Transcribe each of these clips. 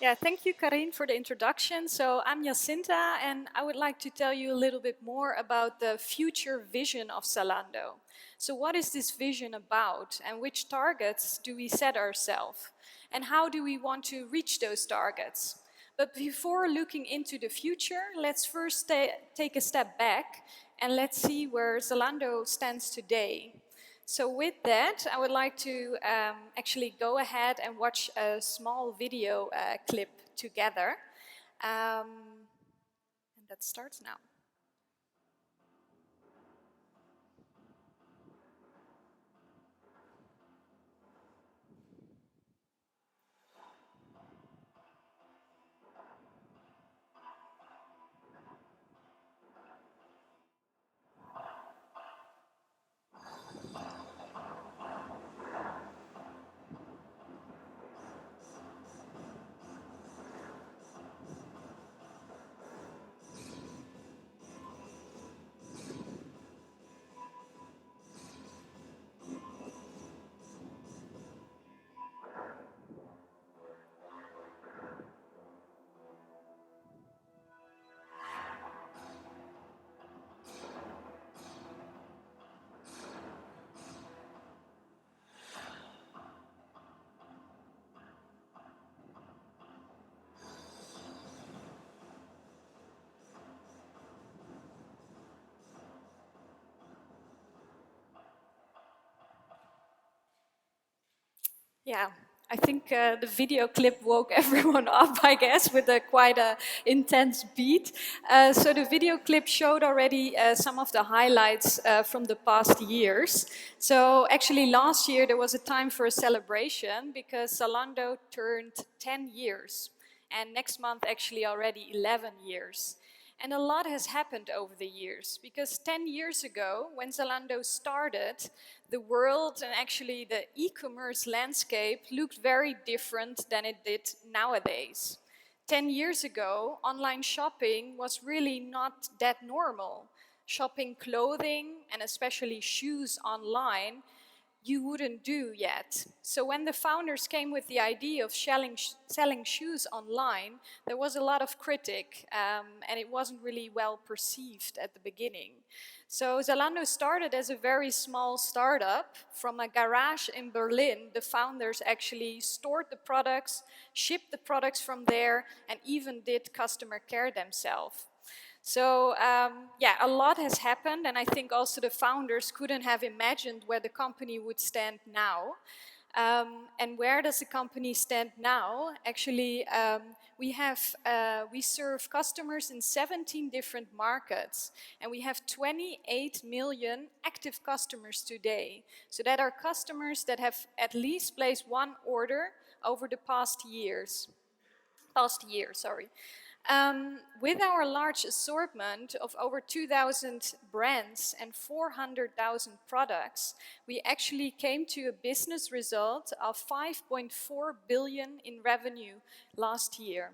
Yeah, thank you, Karin, for the introduction. So I'm Jacintha, and I would like to tell you a little bit more about the future vision of Zalando. So what is this vision about, and which targets do we set ourselves? And how do we want to reach those targets? But before looking into the future, let's first take a step back and let's see where Zalando stands today. So with that, I would like to actually go ahead and watch a small video clip together. And that starts now. Yeah, I think the video clip woke everyone up, I guess, with a quite a intense beat. So the video clip showed already some of the highlights from the past years. So actually last year there was a time for a celebration because Zalando turned 10 years. And next month actually already 11 years. And a lot has happened over the years because 10 years ago, when Zalando started, the world and actually the e-commerce landscape looked very different than it did nowadays. 10 years ago, online shopping was really not that normal. Shopping clothing and especially shoes online you wouldn't do yet. So when the founders came with the idea of selling shoes online, there was a lot of critic and it wasn't really well perceived at the beginning. So Zalando started as a very small startup from a garage in Berlin. The founders actually stored the products, shipped the products from there, and even did customer care themselves. So yeah, a lot has happened, and I think also the founders couldn't have imagined where the company would stand now. And where does the company stand now? Actually, we serve customers in 17 different markets, and we have 28 million active customers today. So that are customers that have at least placed one order over the past year. With our large assortment of over 2,000 brands and 400,000 products, we actually came to a business result of 5.4 billion in revenue last year.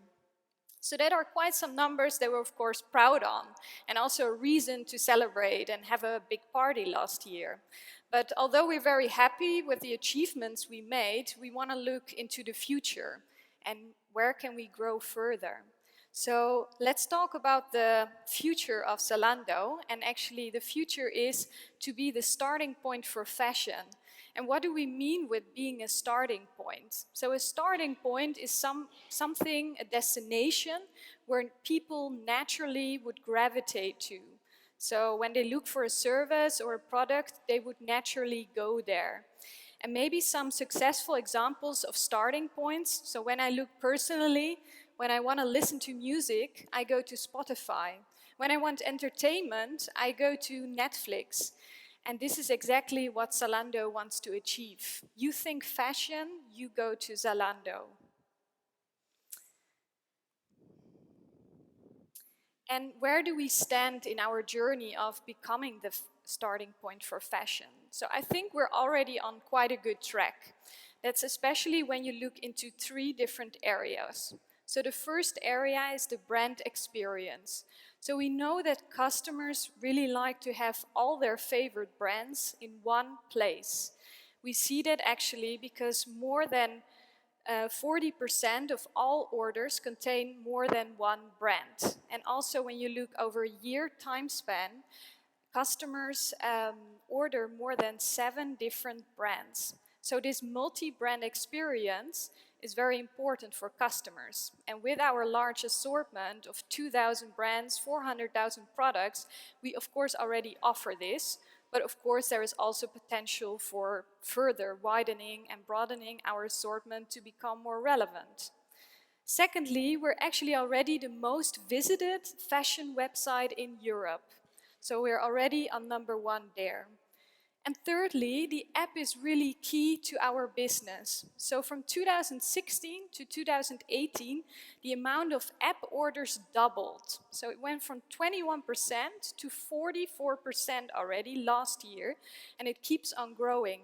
So that are quite some numbers that we're of course proud on, and also a reason to celebrate and have a big party last year. But although we're very happy with the achievements we made, we want to look into the future and where can we grow further. So let's talk about the future of Zalando, and actually the future is to be the starting point for fashion. And what do we mean with being a starting point? So a starting point is something, a destination where people naturally would gravitate to. So when they look for a service or a product, they would naturally go there. And maybe some successful examples of starting points. So when I look personally, when I want to listen to music, I go to Spotify. When I want entertainment, I go to Netflix. And this is exactly what Zalando wants to achieve. You think fashion, you go to Zalando. And where do we stand in our journey of becoming the starting point for fashion? So I think we're already on quite a good track. That's especially when you look into 3 different areas. So the first area is the brand experience. So we know that customers really like to have all their favorite brands in one place. We see that actually because more than 40% of all orders contain more than one brand. And also when you look over a year time span, customers order more than 7 different brands. So this multi-brand experience is very important for customers. And with our large assortment of 2,000 brands, 400,000 products, we of course already offer this. But of course there is also potential for further widening and broadening our assortment to become more relevant. Secondly, we're actually already the most visited fashion website in Europe. So we're already on #1 there. And thirdly, the app is really key to our business. So from 2016 to 2018, the amount of app orders doubled. So it went from 21% to 44% already last year, and it keeps on growing.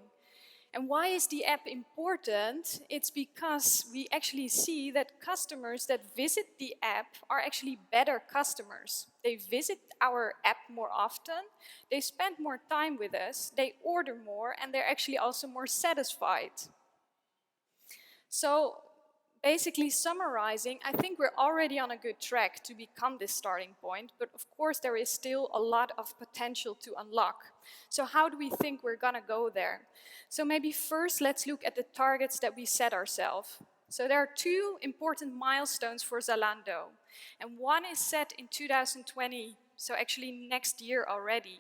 And why is the app important? It's because we actually see that customers that visit the app are actually better customers. They visit our app more often, they spend more time with us, they order more, and they're actually also more satisfied. So basically summarizing, I think we're already on a good track to become this starting point, but of course there is still a lot of potential to unlock. So how do we think we're gonna go there? So maybe first let's look at the targets that we set ourselves. So there are 2 important milestones for Zalando, and one is set in 2020, so actually next year already.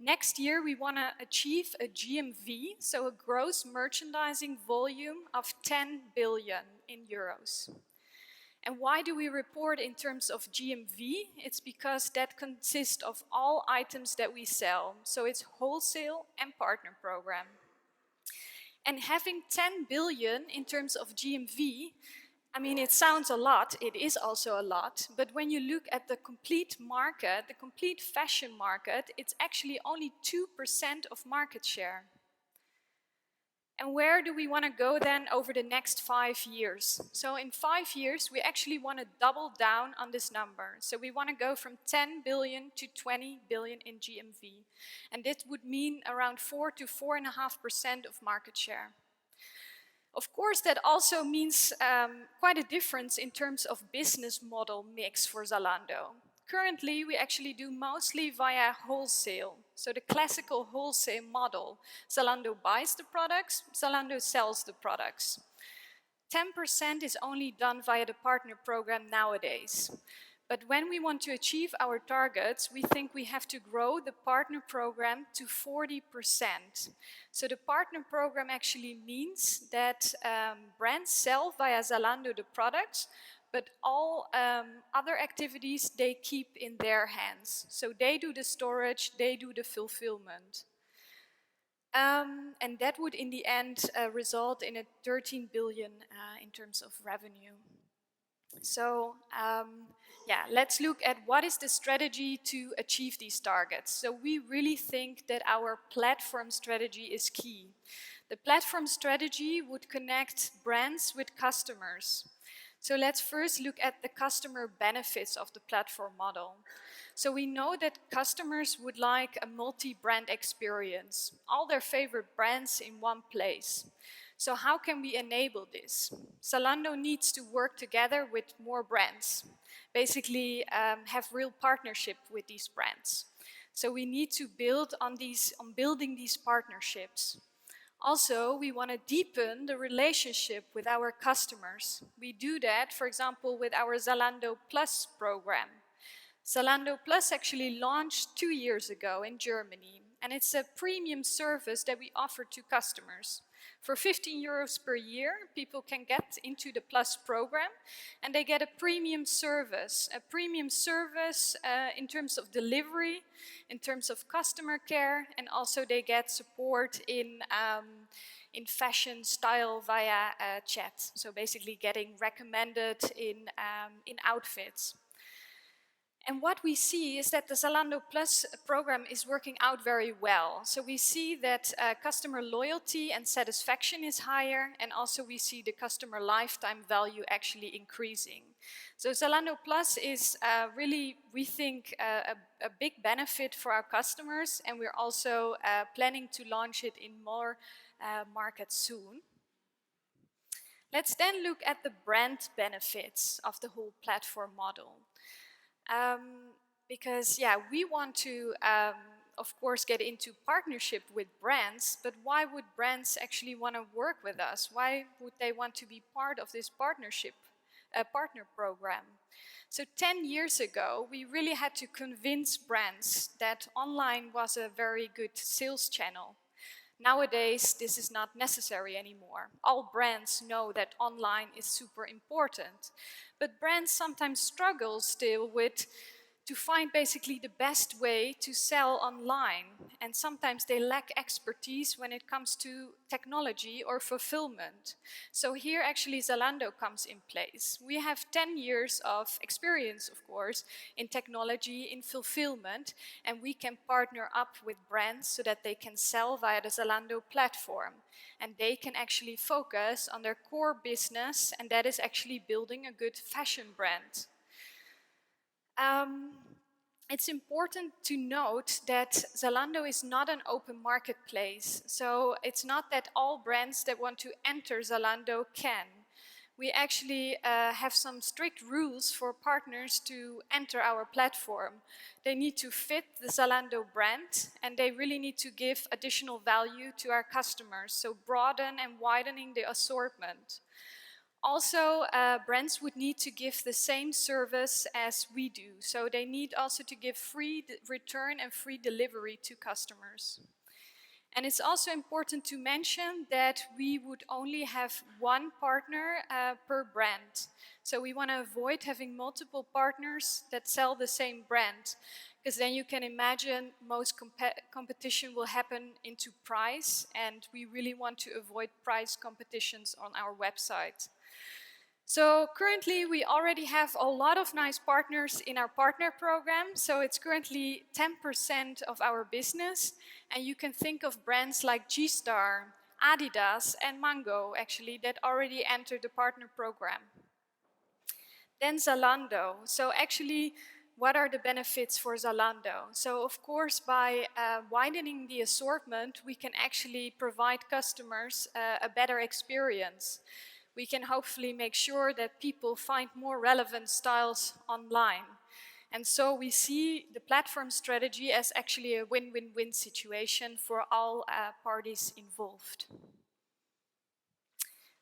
Next year, we want to achieve a GMV, so a gross merchandising volume of 10 billion in euros. And why do we report in terms of GMV? It's because that consists of all items that we sell. So it's wholesale and partner program. And having 10 billion in terms of GMV, I mean, it sounds a lot, it is also a lot, but when you look at the complete market, the complete fashion market, it's actually only 2% of market share. And where do we want to go then over the next 5 years? So in 5 years, we actually want to double down on this number. So we want to go from 10 billion to 20 billion in GMV. And this would mean around 4 to 4.5% of market share. Of course, that also means quite a difference in terms of business model mix for Zalando. Currently, we actually do mostly via wholesale. So the classical wholesale model. Zalando buys the products, Zalando sells the products. 10% is only done via the partner program nowadays. But when we want to achieve our targets, we think we have to grow the partner program to 40%. So the partner program actually means that brands sell via Zalando the products, but all other activities they keep in their hands. So they do the storage, they do the fulfillment. And that would in the end result in a 13 billion in terms of revenue. So yeah, let's look at what is the strategy to achieve these targets. So we really think that our platform strategy is key. The platform strategy would connect brands with customers. So let's first look at the customer benefits of the platform model. So we know that customers would like a multi-brand experience, all their favorite brands in one place. So how can we enable this? Zalando needs to work together with more brands, basically have real partnership with these brands. So we need to build on building these partnerships. Also, we want to deepen the relationship with our customers. We do that, for example, with our Zalando Plus program. Zalando Plus actually launched 2 years ago in Germany, and it's a premium service that we offer to customers. For 15 euros per year, people can get into the Plus program and they get a premium service. A premium service in terms of delivery, in terms of customer care, and also they get support in fashion style via chat. So basically getting recommended in outfits. And what we see is that the Zalando Plus program is working out very well. So we see that customer loyalty and satisfaction is higher, and also we see the customer lifetime value actually increasing. So Zalando Plus is really, we think, a big benefit for our customers, and we're also planning to launch it in more markets soon. Let's then look at the brand benefits of the whole platform model. Because, yeah, we want to, of course, get into partnership with brands, but why would brands actually want to work with us? Why would they want to be part of this partnership, partner program? So 10 years ago, we really had to convince brands that online was a very good sales channel. Nowadays, this is not necessary anymore. All brands know that online is super important. But brands sometimes struggle still with to find basically the best way to sell online. And sometimes they lack expertise when it comes to technology or fulfillment. So here actually Zalando comes in place. We have 10 years of experience, of course, in technology, in fulfillment, and we can partner up with brands so that they can sell via the Zalando platform. And they can actually focus on their core business, and that is actually building a good fashion brand. It's important to note that Zalando is not an open marketplace. So it's not that all brands that want to enter Zalando can. We actually have some strict rules for partners to enter our platform. They need to fit the Zalando brand, and they really need to give additional value to our customers, so broaden and widening the assortment. Also, brands would need to give the same service as we do. So they need also to give free return and free delivery to customers. And it's also important to mention that we would only have one partner per brand. So we want to avoid having multiple partners that sell the same brand, because then you can imagine most competition will happen into price, and we really want to avoid price competitions on our website. So currently we already have a lot of nice partners in our partner program. So it's currently 10% of our business. And you can think of brands like G-Star, Adidas and Mango actually that already entered the partner program. Then Zalando. So actually, what are the benefits for Zalando? So of course, by widening the assortment, we can actually provide customers a better experience. We can hopefully make sure that people find more relevant styles online. And so we see the platform strategy as actually a win-win-win situation for all parties involved.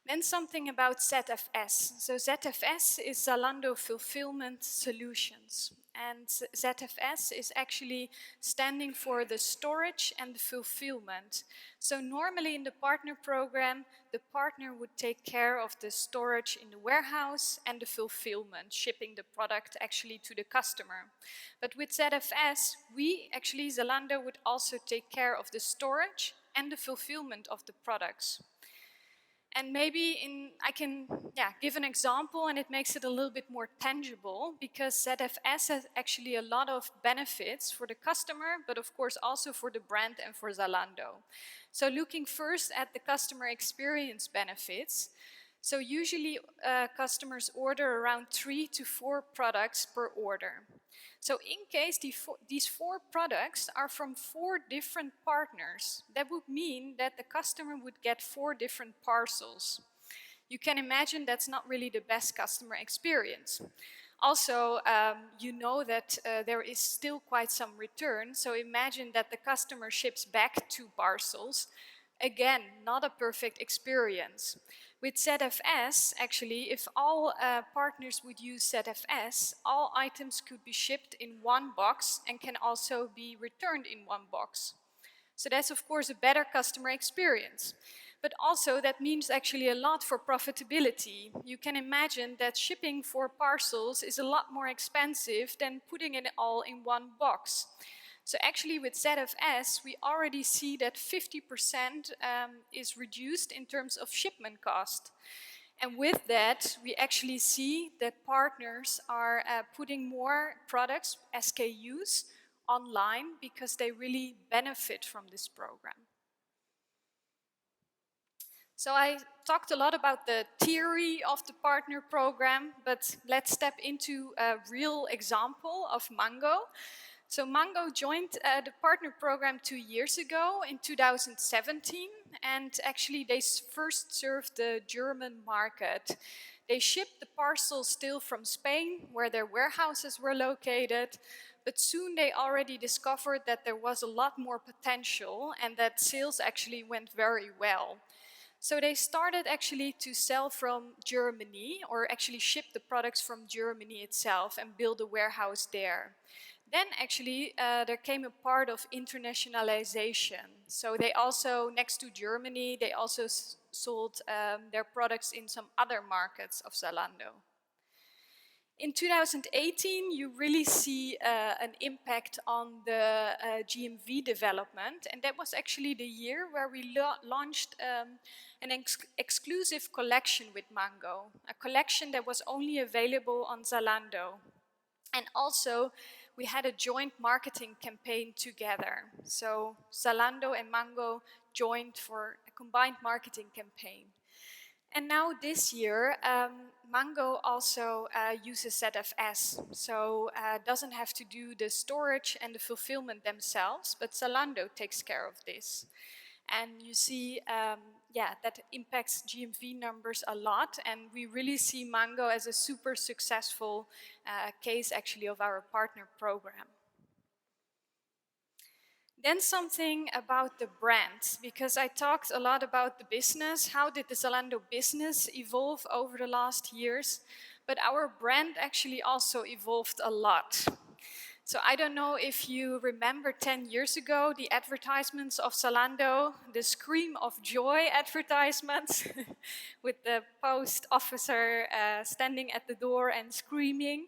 Then something about ZFS. So ZFS is Zalando Fulfillment Solutions. And ZFS is actually standing for the storage and the fulfillment. So normally in the partner program, the partner would take care of the storage in the warehouse and the fulfillment, shipping the product actually to the customer. But with ZFS, Zalando would also take care of the storage and the fulfillment of the products. And maybe I can give an example, and it makes it a little bit more tangible, because ZFS has actually a lot of benefits for the customer, but of course also for the brand and for Zalando. So looking first at the customer experience benefits. So usually customers order around 3 to 4 products per order. So in case these 4 products are from 4 different partners, that would mean that the customer would get 4 different parcels. You can imagine that's not really the best customer experience. Also, you know that there is still quite some return, so imagine that the customer ships back 2 parcels. Again, not a perfect experience. With ZFS, actually, if all partners would use ZFS, all items could be shipped in one box and can also be returned in one box. So that's, of course, a better customer experience. But also that means actually a lot for profitability. You can imagine that shipping 4 parcels is a lot more expensive than putting it all in one box. So actually with ZFS, we already see that 50% is reduced in terms of shipment cost. And with that, we actually see that partners are putting more products, SKUs, online because they really benefit from this program. So I talked a lot about the theory of the partner program, but let's step into a real example of Mango. So Mango joined the partner program 2 years ago in 2017, and actually they first served the German market. They shipped the parcels still from Spain, where their warehouses were located, but soon they already discovered that there was a lot more potential and that sales actually went very well. So they started actually to sell from Germany, or actually ship the products from Germany itself and build a warehouse there. Then actually there came a part of internationalization. So they also, next to Germany, they also sold their products in some other markets of Zalando. In 2018, you really see an impact on the GMV development, and that was actually the year where we launched an exclusive collection with Mango, a collection that was only available on Zalando. And also, we had a joint marketing campaign together. So Zalando and Mango joined for a combined marketing campaign. And now this year, Mango also uses ZFS, so doesn't have to do the storage and the fulfillment themselves, but Zalando takes care of this. And you see, that impacts GMV numbers a lot, and we really see Mango as a super successful case actually of our partner program. Then something about the brand, because I talked a lot about the business. How did the Zalando business evolve over the last years? But our brand actually also evolved a lot. So I don't know if you remember 10 years ago, the advertisements of Zalando, the scream of joy advertisements with the post officer standing at the door and screaming.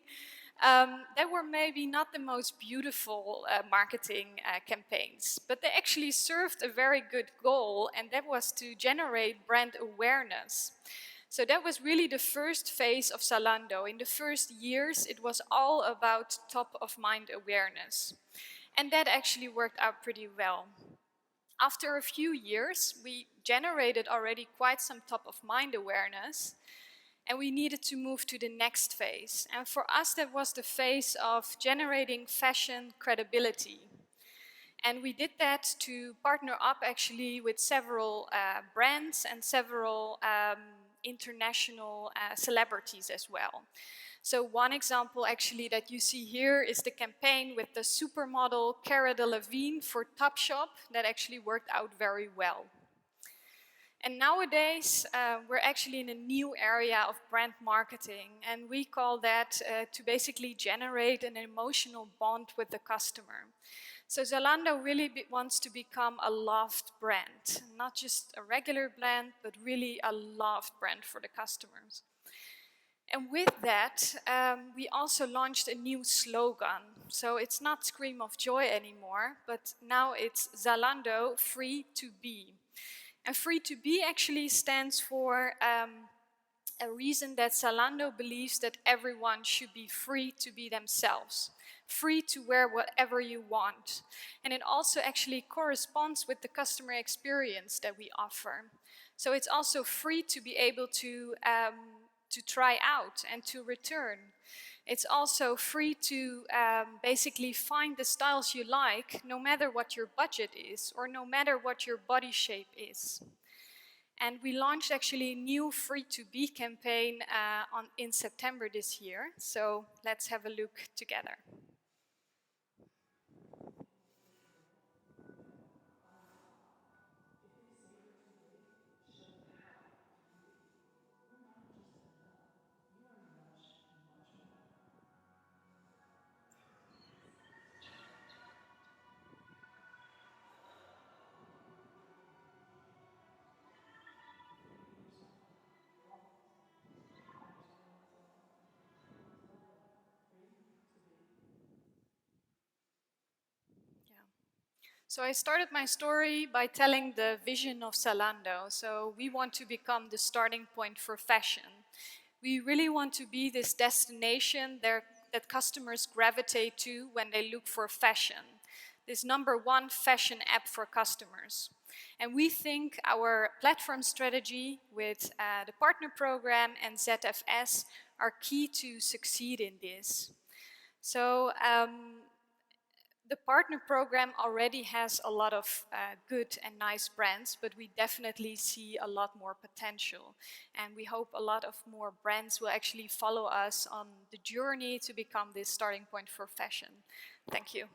They were maybe not the most beautiful marketing campaigns, but they actually served a very good goal, and that was to generate brand awareness. So that was really the first phase of Zalando. In the first years, it was all about top-of-mind awareness. And that actually worked out pretty well. After a few years, we generated already quite some top-of-mind awareness, and we needed to move to the next phase. And for us, that was the phase of generating fashion credibility. And we did that to partner up actually with several brands and several international celebrities as well. So one example actually that you see here is the campaign with the supermodel Cara Delevingne for Topshop that actually worked out very well. And nowadays, we're actually in a new area of brand marketing, and we call that to basically generate an emotional bond with the customer. So Zalando really wants to become a loved brand, not just a regular brand, but really a loved brand for the customers. And with that, we also launched a new slogan. So it's not Scream of Joy anymore, but now it's Zalando Free to Be. And Free to Be actually stands for a reason that Zalando believes that everyone should be free to be themselves, free to wear whatever you want. And it also actually corresponds with the customer experience that we offer. So it's also free to be able to try out and to return. It's also free to basically find the styles you like, no matter what your budget is or no matter what your body shape is. And we launched actually a new Free to Be campaign in September this year. So let's have a look together. So I started my story by telling the vision of Zalando. So we want to become the starting point for fashion. We really want to be this destination that customers gravitate to when they look for fashion. This #1 fashion app for customers. And we think our platform strategy with the partner program and ZFS are key to succeed in this. So The partner program already has a lot of good and nice brands, but we definitely see a lot more potential. And we hope a lot of more brands will actually follow us on the journey to become this starting point for fashion. Thank you.